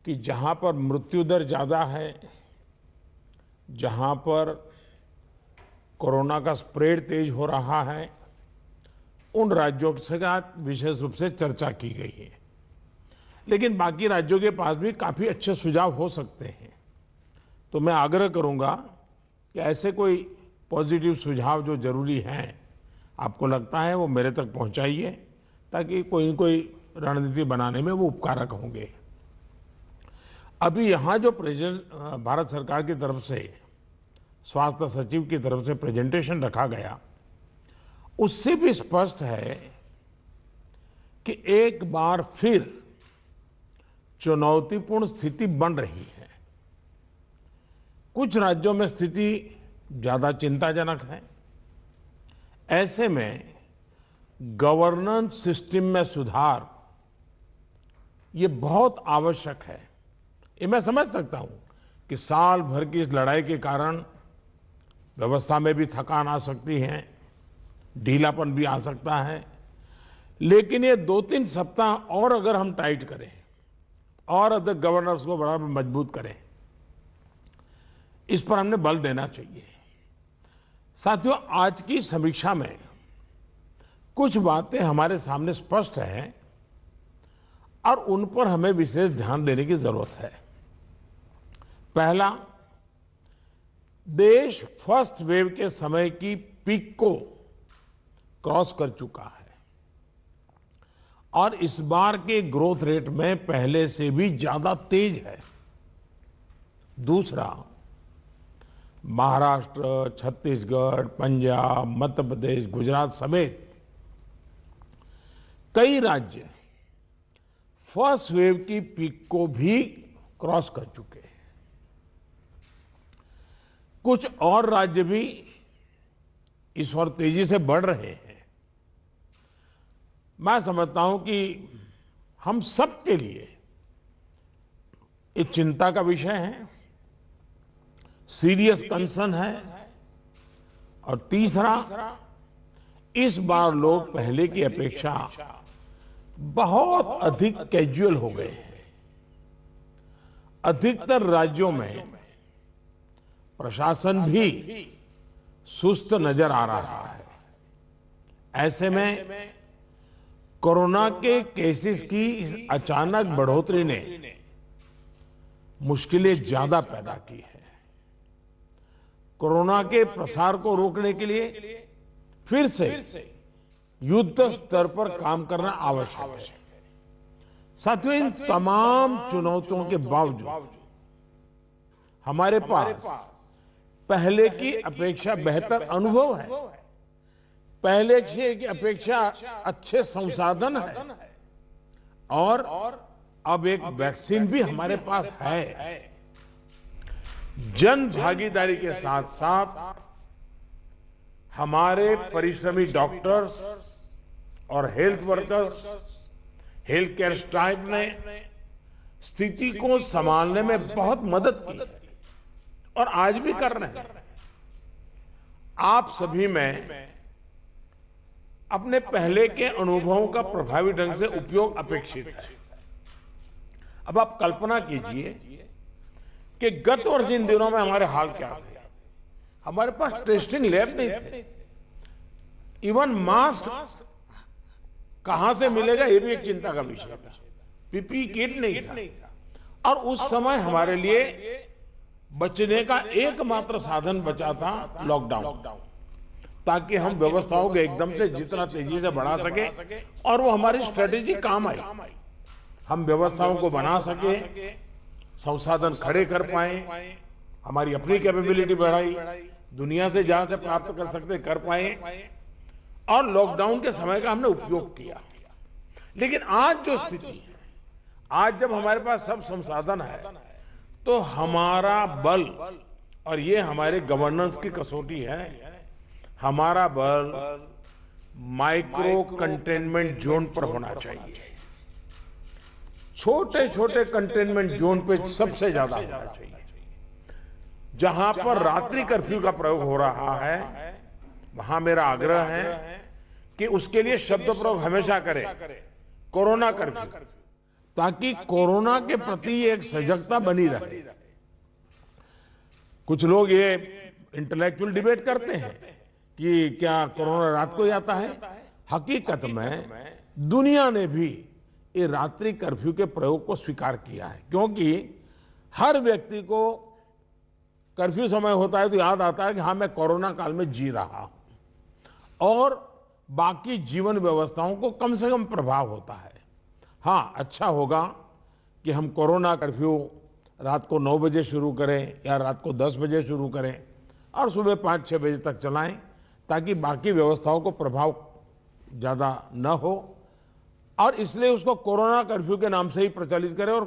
कि जहां पर मृत्यु दर ज़्यादा है, जहां पर कोरोना का स्प्रेड तेज हो रहा है, उन राज्यों के साथ विशेष रूप से चर्चा की गई है। लेकिन बाकी राज्यों के पास भी काफ़ी अच्छे सुझाव हो सकते हैं। तो मैं आग्रह करूंगा कि ऐसे कोई पॉजिटिव सुझाव जो जरूरी हैं, आपको लगता है, वो मेरे तक पहुंचाइए, ताकि कोई कोई रणनीति बनाने में वो उपकारक होंगे। अभी यहाँ जो भारत सरकार की तरफ से स्वास्थ्य सचिव की तरफ से प्रेजेंटेशन रखा गया, उससे भी स्पष्ट है कि एक बार फिर चुनौतीपूर्ण स्थिति बन रही है। कुछ राज्यों में स्थिति ज्यादा चिंताजनक है। ऐसे में गवर्नेंस सिस्टम में सुधार ये बहुत आवश्यक है। ये मैं समझ सकता हूं कि साल भर की इस लड़ाई के कारण व्यवस्था में भी थकान आ सकती है, ढीलापन भी आ सकता है। लेकिन ये 2-3 सप्ताह और अगर हम टाइट करें और अदर गवर्नर्स को बड़ा मजबूत करें, इस पर हमने बल देना चाहिए। साथियों, आज की समीक्षा में कुछ बातें हमारे सामने स्पष्ट हैं और उन पर हमें विशेष ध्यान देने की जरूरत है। पहला, देश फर्स्ट वेव के समय की पीक को क्रॉस कर चुका है और इस बार के ग्रोथ रेट में पहले से भी ज्यादा तेज है। दूसरा, महाराष्ट्र, छत्तीसगढ़, पंजाब, मध्य प्रदेश, गुजरात समेत कई राज्य फर्स्ट वेव की पीक को भी क्रॉस कर चुके हैं। कुछ और राज्य भी इस ओर तेजी से बढ़ रहे हैं। मैं समझता हूं कि हम सब के लिए एक चिंता का विषय है, सीरियस कंसर्न है। और तीसरा, इस बार लोग पहले की अपेक्षा बहुत अधिक कैजुअल हो गए हैं। अधिकतर राज्यों में प्रशासन भी सुस्त नजर आ रहा है। ऐसे में कोरोना के केसेस की इस अचानक बढ़ोतरी ने मुश्किलें ज्यादा पैदा की है। कोरोना के प्रसार को रोकने के लिए फिर से युद्ध स्तर पर काम करना आवश्यक है। साथियों, इन तमाम चुनौतियों के बावजूद हमारे पास पहले की अपेक्षा बेहतर अनुभव है, पहले की अपेक्षा अच्छे संसाधन है और अब एक वैक्सीन भी हमारे पास है। जन भागीदारी के साथ साथ हमारे परिश्रमी डॉक्टर्स और health workers, health care staff ने स्थिति को संभालने में बहुत मदद की और आज भी कर रहे हैं। आप सभी में अपने पहले के अनुभवों का प्रभावी ढंग से उपयोग अपेक्षित है। अब आप कल्पना कीजिए कि गत वर्ष इन दिनों में हमारे हाल क्या थे। हमारे पास टेस्टिंग लैब नहीं थे, इवन मास्क कहां से मिलेगा ये भी एक चिंता का विषय था, पीपी किट नहीं था। और उस समय हमारे लिए बचने का एकमात्र साधन बचा था लॉकडाउन, ताकि हम व्यवस्थाओं को एकदम से जितना तेजी से बढ़ा सके और वो हमारी स्ट्रेटेजी काम आई। हम व्यवस्थाओं को बना सके, संसाधन खड़े कर पाए, हमारी अपनी कैपेबिलिटी बढ़ाई, दुनिया से जहां से प्राप्त कर सकते कर पाए और लॉकडाउन के समय का हमने उपयोग किया। लेकिन आज जो स्थिति है, आज जब हमारे पास सब संसाधन है, तो हमारा बल, और ये हमारे गवर्नेंस की कसौटी है, हमारा बल माइक्रो कंटेनमेंट जोन पर होना चाहिए। छोटे छोटे कंटेनमेंट जोन पे सबसे ज्यादा होना चाहिए। जहां पर रात्रि कर्फ्यू का प्रयोग हो रहा है, वहां मेरा आग्रह है कि उसके लिए शब्द प्रयोग हमेशा करें कोरोना कर्फ्यू। ताकि कोरोना के प्रति एक सजगता बनी रहे। कुछ लोग ये इंटेलेक्चुअल डिबेट करते हैं कि क्या कोरोना रात को ही आता है। हकीकत में दुनिया ने भी ये रात्रि कर्फ्यू के प्रयोग को स्वीकार किया है, क्योंकि हर व्यक्ति को कर्फ्यू समय होता है तो याद आता है कि हाँ, मैं कोरोना काल में जी रहा हूं और बाकी जीवन व्यवस्थाओं को कम से कम प्रभाव होता है। हाँ, अच्छा होगा कि हम कोरोना कर्फ्यू रात को 9 बजे शुरू करें या रात को 10 बजे शुरू करें और सुबह 5-6 बजे तक चलाएं, ताकि बाकी व्यवस्थाओं को प्रभाव ज़्यादा न हो। और इसलिए उसको कोरोना कर्फ्यू के नाम से ही प्रचलित करें और